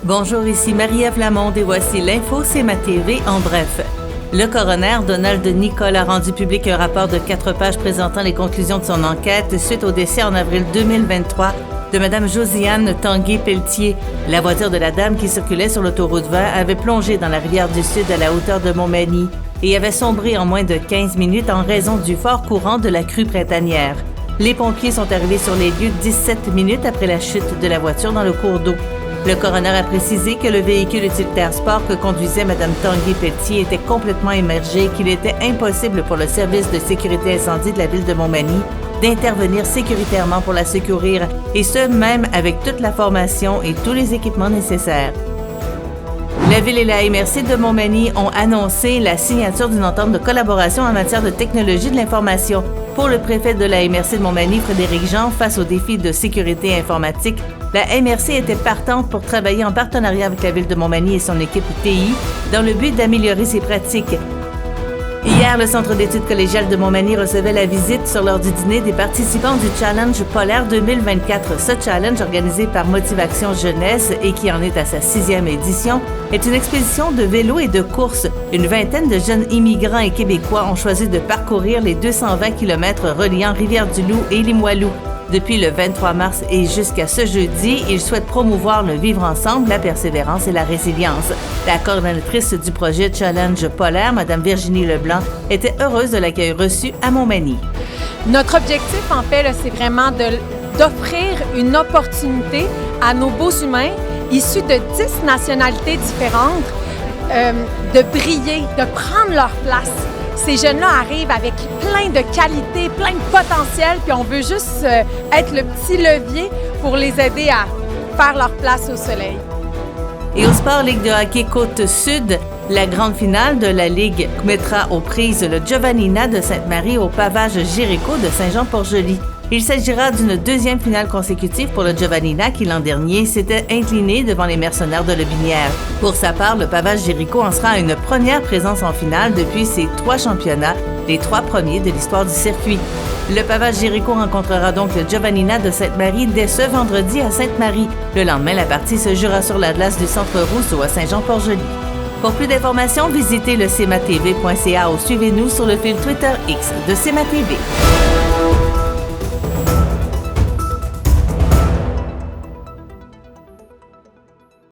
Bonjour, ici Marie-Ève Lamonde et voici l'info CMA TV en bref. Le coroner Donald Nicole a rendu public un rapport de 4 pages présentant les conclusions de son enquête suite au décès en avril 2023 de Mme Josiane Tanguay-Pelletier. La voiture de la dame qui circulait sur l'autoroute 20 avait plongé dans la rivière du Sud à la hauteur de Montmagny et avait sombré en moins de 15 minutes en raison du fort courant de la crue printanière. Les pompiers sont arrivés sur les lieux 17 minutes après la chute de la voiture dans le cours d'eau. Le coroner a précisé que le véhicule utilitaire sport que conduisait Mme Tanguay-Pelletier était complètement immergé et qu'il était impossible pour le service de sécurité incendie de la ville de Montmagny d'intervenir sécuritairement pour la secourir, et ce, même avec toute la formation et tous les équipements nécessaires. La Ville et la MRC de Montmagny ont annoncé la signature d'une entente de collaboration en matière de technologie de l'information. Pour le préfet de la MRC de Montmagny, Frédéric Jean, face aux défis de sécurité informatique, la MRC était partante pour travailler en partenariat avec la Ville de Montmagny et son équipe TI dans le but d'améliorer ses pratiques. Hier, le Centre d'études collégiales de Montmagny recevait la visite sur l'heure du dîner des participants du Challenge Polaire 2024. Ce challenge, organisé par Motivation Jeunesse et qui en est à sa 6e édition, est une expédition de vélo et de course. Une vingtaine de jeunes immigrants et Québécois ont choisi de parcourir les 220 km reliant Rivière-du-Loup et Limoilou. Depuis le 23 mars et jusqu'à ce jeudi, ils souhaitent promouvoir le vivre ensemble, la persévérance et la résilience. La coordonnatrice du projet Challenge Polaire, Mme Virginie Leblanc, était heureuse de l'accueil reçu à Montmagny. Notre objectif, en fait, là, c'est vraiment d'offrir une opportunité à nos beaux humains issus de 10 nationalités différentes de briller, de prendre leur place. Ces jeunes-là arrivent avec plein de qualités, plein de potentiel, puis on veut juste être le petit levier pour les aider à faire leur place au soleil. Et au sport, Ligue de hockey Côte-Sud, la grande finale de la Ligue mettra aux prises le Giovannina de Sainte-Marie au pavage Jéricho de Saint-Jean-Port-Joli. Il s'agira d'une 2e finale consécutive pour le Giovannina qui, l'an dernier, s'était incliné devant les Mercenaires de Lobinière. Pour sa part, le pavage Jéricho en sera à une première présence en finale depuis ses 3 championnats, les 3 premiers de l'histoire du circuit. Le pavage Jéricho rencontrera donc le Giovannina de Sainte-Marie dès ce vendredi à Sainte-Marie. Le lendemain, la partie se jouera sur la glace du Centre Rousseau à Saint-Jean-Port-Joli. Pour plus d'informations, visitez le cmatv.ca ou suivez-nous sur le fil Twitter X de CMA TV.